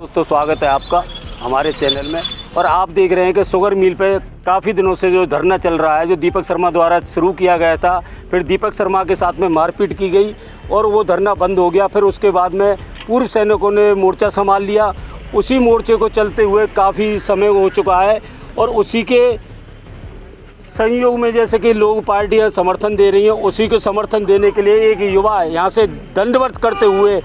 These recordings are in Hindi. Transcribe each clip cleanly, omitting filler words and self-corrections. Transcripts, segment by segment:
दोस्तों स्वागत है आपका हमारे चैनल में। और आप देख रहे हैं कि शुगर मिल पे काफ़ी दिनों से जो धरना चल रहा है, जो दीपक शर्मा द्वारा शुरू किया गया था, फिर दीपक शर्मा के साथ में मारपीट की गई और वो धरना बंद हो गया। फिर उसके बाद में पूर्व सैनिकों ने मोर्चा संभाल लिया। उसी मोर्चे को चलते हुए काफ़ी समय हो चुका है और उसी के संयोग में जैसे कि लोग पार्टियां समर्थन दे रही हैं, उसी को समर्थन देने के लिए एक युवा यहाँ से दंडवत करते हुए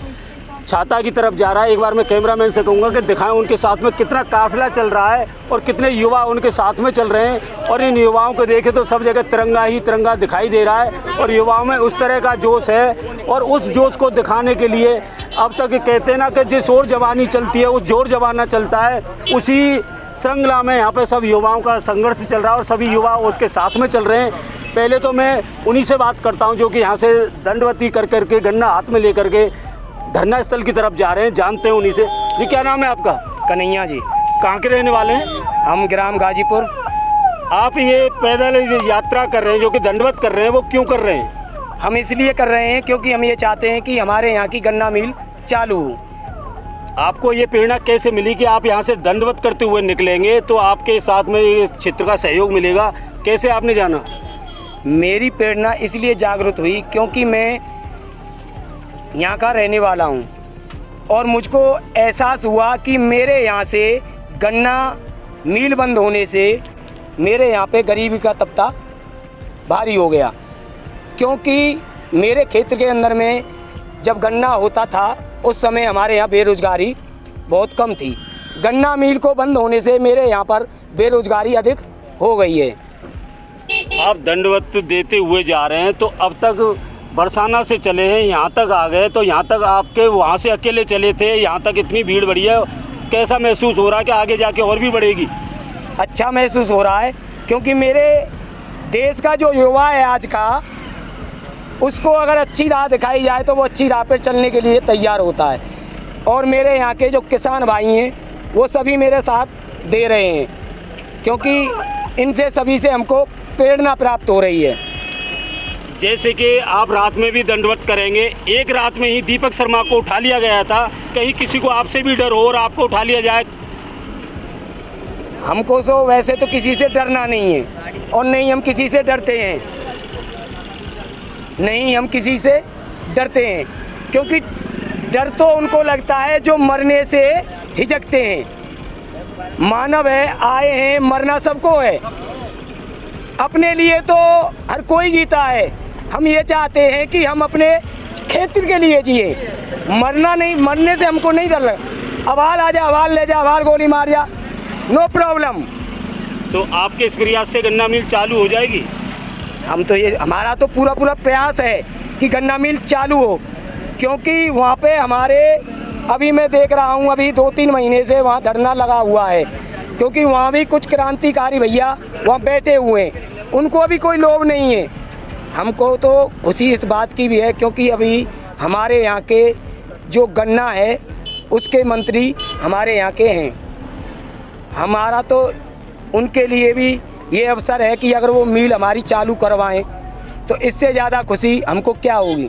छाता की तरफ जा रहा है। एक बार मैं कैमरामैन से कहूँगा कि दिखाएं उनके साथ में कितना काफिला चल रहा है और कितने युवा उनके साथ में चल रहे हैं। और इन युवाओं को देखें तो सब जगह तिरंगा ही तिरंगा दिखाई दे रहा है और युवाओं में उस तरह का जोश है। और उस जोश को दिखाने के लिए अब तक कहते हैं ना कि जिस ओर जवानी चलती है उस जोर जमाना चलता है, उसी श्रृंखला में यहाँ पे सब युवाओं का संघर्ष चल रहा है और सभी युवा उसके साथ में चल रहे हैं। पहले तो मैं उन्हीं से बात करता हूँ जो कि यहाँ से दंडवती कर करके गन्ना हाथ में लेकर के धरना स्थल की तरफ जा रहे हैं, जानते हैं उन्हीं से। जी क्या नाम है आपका? कन्हैया जी। कहाँ के रहने वाले हैं? हम ग्राम गाजीपुर। आप ये पैदल यात्रा कर रहे हैं जो कि दंडवत कर रहे हैं, वो क्यों कर रहे हैं? हम इसलिए कर रहे हैं क्योंकि हम ये चाहते हैं कि हमारे यहाँ की गन्ना मिल चालू हो। आपको ये प्रेरणा कैसे मिली कि आप यहाँ से दंडवत करते हुए निकलेंगे तो आपके साथ में इस क्षेत्र का सहयोग मिलेगा? कैसे आपने जाना? मेरी प्रेरणा इसलिए जागृत हुई क्योंकि मैं यहाँ का रहने वाला हूँ और मुझको एहसास हुआ कि मेरे यहाँ से गन्ना मिल बंद होने से मेरे यहाँ पे गरीबी का तबका भारी हो गया। क्योंकि मेरे क्षेत्र के अंदर में जब गन्ना होता था उस समय हमारे यहाँ बेरोज़गारी बहुत कम थी। गन्ना मिल को बंद होने से मेरे यहाँ पर बेरोज़गारी अधिक हो गई है। आप दंडवत देते हुए जा रहे हैं तो अब तक बरसाना से चले हैं, यहाँ तक आ गए, तो यहाँ तक आपके वहाँ से अकेले चले थे, यहाँ तक इतनी भीड़ बढ़ी है, कैसा महसूस हो रहा है कि आगे जाके और भी बढ़ेगी? अच्छा महसूस हो रहा है क्योंकि मेरे देश का जो युवा है आज का, उसको अगर अच्छी राह दिखाई जाए तो वो अच्छी राह पर चलने के लिए तैयार होता है। और मेरे यहाँ के जो किसान भाई हैं वो सभी मेरे साथ दे रहे हैं क्योंकि इनसे सभी से हमको प्रेरणा प्राप्त हो रही है। जैसे कि आप रात में भी दंडवत करेंगे, एक रात में ही दीपक शर्मा को उठा लिया गया था, कहीं किसी को आपसे भी डर हो और आपको उठा लिया जाए? हमको तो वैसे तो किसी से डरना नहीं है और नहीं हम किसी से डरते हैं, नहीं हम किसी से डरते हैं क्योंकि डर तो उनको लगता है जो मरने से हिचकते हैं। मानव है, आए हैं, मरना सबको है। अपने लिए तो हर कोई जीता है। हम ये चाहते हैं कि हम अपने क्षेत्र के लिए जिए, मरना नहीं, मरने से हमको नहीं डर लगा। अवाल आ जा, अवाल ले जा, अवाल गोली मार जा, नो प्रॉब्लम। तो आपके इस प्रयास से गन्ना मिल चालू हो जाएगी? हम तो ये, हमारा तो पूरा प्रयास है कि गन्ना मिल चालू हो क्योंकि वहाँ पे हमारे अभी मैं देख रहा हूँ अभी 2-3 महीने से वहाँ धरना लगा हुआ है क्योंकि वहाँ भी कुछ क्रांतिकारी भैया वहाँ बैठे हुए हैं, उनको अभी कोई लोभ नहीं है। हमको तो खुशी इस बात की भी है क्योंकि अभी हमारे यहाँ के जो गन्ना है उसके मंत्री हमारे यहाँ के हैं। हमारा तो उनके लिए भी ये अवसर है कि अगर वो मिल हमारी चालू करवाएं तो इससे ज़्यादा खुशी हमको क्या होगी।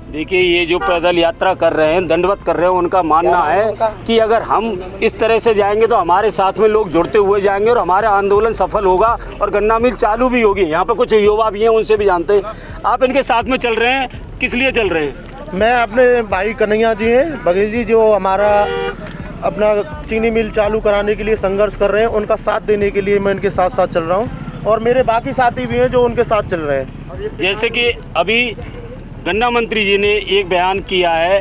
देखिए ये जो पैदल यात्रा कर रहे हैं, दंडवत कर रहे हैं, उनका मानना है कि अगर हम इस तरह से जाएंगे तो हमारे साथ में लोग जुड़ते हुए जाएंगे और हमारा आंदोलन सफल होगा और गन्ना मिल चालू भी होगी। यहाँ पर कुछ युवा भी हैं, उनसे भी जानते हैं। आप इनके साथ में चल रहे हैं, किस लिए चल रहे हैं? मैं अपने भाई कन्हैया जी हैं बघेल जी, जो हमारा अपना चीनी मिल चालू कराने के लिए संघर्ष कर रहे हैं, उनका साथ देने के लिए मैं इनके साथ साथ चल रहा हूँ और मेरे बाकी साथी भी हैं जो उनके साथ चल रहे हैं। जैसे कि अभी गन्ना मंत्री जी ने एक बयान किया है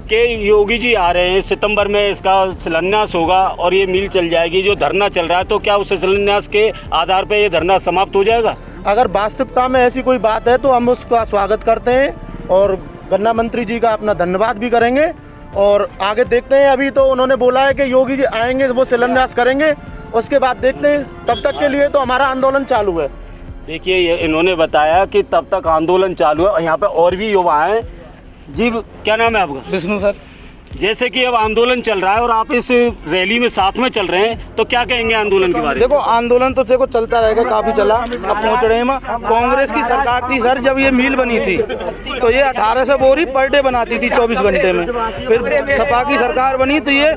कि योगी जी आ रहे हैं, सितंबर में इसका शिलान्यास होगा और ये मिल चल जाएगी। जो धरना चल रहा है तो क्या उस शिलान्यास के आधार पर ये धरना समाप्त हो जाएगा? अगर वास्तविकता में ऐसी कोई बात है तो हम उसका स्वागत करते हैं और गन्ना मंत्री जी का अपना धन्यवाद भी करेंगे और आगे देखते हैं। अभी तो उन्होंने बोला है कि योगी जी आएंगे, वो शिलान्यास करेंगे, उसके बाद देखते हैं। तब तक के लिए तो हमारा आंदोलन चालू है। देखिए ये इन्होंने बताया कि तब तक आंदोलन चालू है। यहाँ पे और भी युवा हैं। जी क्या नाम है आपका? विष्णु सर। जैसे कि अब आंदोलन चल रहा है और आप इस रैली में साथ में चल रहे हैं, तो क्या कहेंगे आंदोलन के बारे में? देखो आंदोलन तो देखो चलता रहेगा, काफी चला। अब पहुंच रहे हैं, कांग्रेस की सरकार थी सर जब ये मिल बनी थी तो ये 1800 बोरी पर डे बनाती थी 24 घंटे में। फिर सपा की सरकार बनी तो ये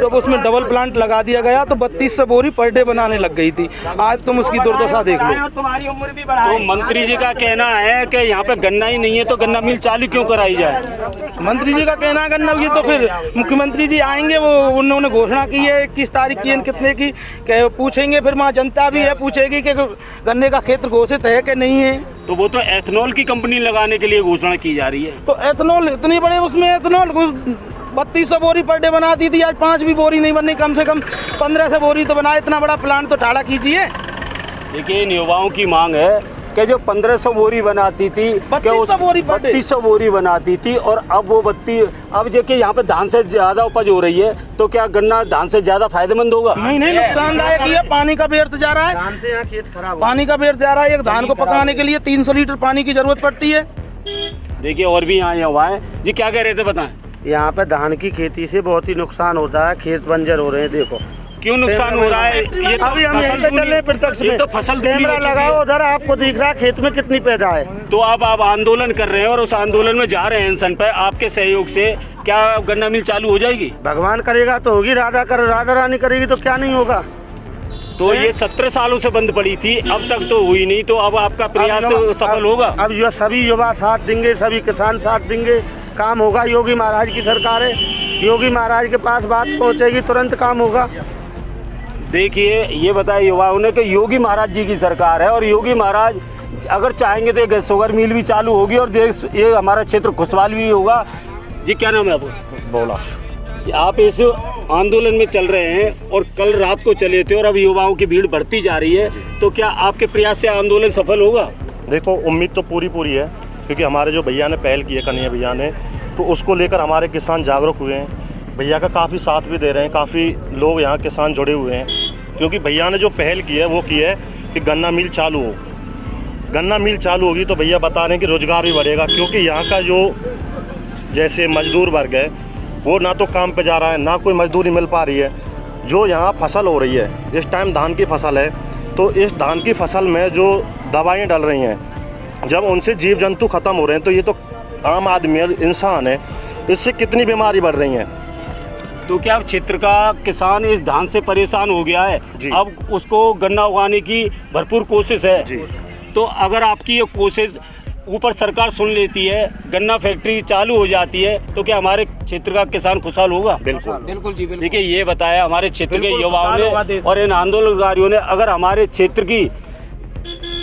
उसमें डबल प्लांट लगा दिया गया तो 3200 बोरी पर डे बनाने लग गई थी। आज तुम उसकी दुर्दशा देख लो। तो मंत्री जी का कहना है कि यहाँ पे गन्ना ही नहीं है तो गन्ना मिल चालू क्यों कराई जाए? मंत्री जी का कहना है गन्ना, ये तो फिर मुख्यमंत्री जी आएंगे, वो उन्होंने घोषणा की है 21 तारीख की, कितने की पूछेंगे, फिर वहाँ जनता भी है पूछेगी कि गन्ने का क्षेत्र घोषित है कि नहीं है। तो वो तो एथेनॉल की कंपनी लगाने के लिए घोषणा की जा रही है। तो एथेनॉल इतनी बड़े उसमें एथेनॉल 3200 बोरी पर डे बनाती थी, आज 5 भी बोरी नहीं बननी, कम से कम 1500 बोरी तो बनाए। इतना बड़ा प्लांट तो ठाड़ा कीजिए। देखिए इन युवाओं की मांग है कि जो 1500 बोरी बनाती थी, 3200 बोरी बनाती थी और अब वो अब देखिए यहाँ पे धान से ज़्यादा उपज हो रही है, तो क्या गन्ना धान से ज़्यादा फायदेमंद होगा? नहीं, नुकसानदायक ही है। पानी का व्यर्थ जा रहा है, धान से यहाँ खेत खराब, पानी का व्यर्थ जा रहा है। एक धान को पकाने के लिए 300 लीटर पानी की जरूरत पड़ती है। देखिए और भी यहाँ युवा है जी, क्या कह रहे थे बताएं? यहाँ पे धान की खेती से बहुत ही नुकसान होता है, खेत बंजर हो रहे हैं। देखो क्यों नुकसान हो रहा है? ये तो अभी हम यहीं पे चल रहे हैं प्रत्यक्ष में, तो फसल कैमरा लगाओ उधर, आपको दिख रहा है खेत में कितनी पैदा है। तो अब आप आंदोलन कर रहे हैं और उस आंदोलन में जा रहे हैं सन पे, आपके सहयोग से क्या गन्ना मिल चालू हो जाएगी? भगवान करेगा तो होगी, राधा रानी करेगी तो क्या नहीं होगा। तो ये 17 सालों से बंद पड़ी थी, अब तक तो हुई नहीं, तो अब आपका प्रयास सफल होगा? अब सभी युवा साथ देंगे, सभी किसान साथ देंगे, काम होगा। योगी महाराज की सरकार है, योगी महाराज के पास बात पहुँचेगी, तुरंत काम होगा। देखिए ये बताया युवाओं ने कि योगी महाराज जी की सरकार है और योगी महाराज अगर चाहेंगे तो एक शुगर मिल भी चालू होगी और ये हमारा क्षेत्र खुशहाल भी होगा। जी क्या नाम है आपका? बोला आप इस आंदोलन में चल रहे हैं और कल रात को चले थे और अब युवाओं की भीड़ बढ़ती जा रही है, तो क्या आपके प्रयास से आंदोलन सफल होगा? देखो उम्मीद तो पूरी है, क्योंकि हमारे जो भैया ने पहल की है, कन्हैया भैया ने, तो उसको लेकर हमारे किसान जागरूक हुए हैं। भैया का काफ़ी साथ भी दे रहे हैं, काफ़ी लोग यहाँ किसान जुड़े हुए हैं, क्योंकि भैया ने जो पहल की है वो की है कि गन्ना मिल चालू हो। गन्ना मिल चालू होगी तो भैया बता रहे हैं कि रोज़गार भी बढ़ेगा, क्योंकि यहाँ का जो जैसे मजदूर वर्ग है वो ना तो काम पे जा रहा है, ना कोई मजदूरी मिल पा रही है। जो यहाँ फसल हो रही है, इस टाइम धान की फसल है, तो इस धान की फसल में जो दवाएँ डल रही हैं, जब उनसे जीव जंतु ख़त्म हो रहे हैं, तो ये तो आम आदमी इंसान है, इससे कितनी बीमारी बढ़ रही हैं। तो क्या क्षेत्र का किसान इस धान से परेशान हो गया है, अब उसको गन्ना उगाने की भरपूर कोशिश है जी। तो अगर आपकी ये कोशिश ऊपर सरकार सुन लेती है, गन्ना फैक्ट्री चालू हो जाती है, तो क्या हमारे क्षेत्र का किसान खुशहाल होगा? बिल्कुल जी बिल्कुल। देखिए ये बताया हमारे क्षेत्र के युवाओं ने और इन आंदोलनकारियों ने, अगर हमारे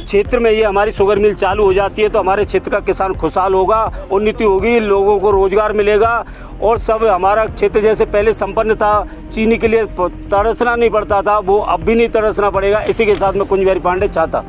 क्षेत्र में ये हमारी शुगर मिल चालू हो जाती है तो हमारे क्षेत्र का किसान खुशहाल होगा, उन्नति होगी, लोगों को रोजगार मिलेगा और सब हमारा क्षेत्र जैसे पहले संपन्न था, चीनी के लिए तरसना नहीं पड़ता था, वो अब भी नहीं तरसना पड़ेगा। इसी के साथ में कुंज बिहारी पांडे चाहता।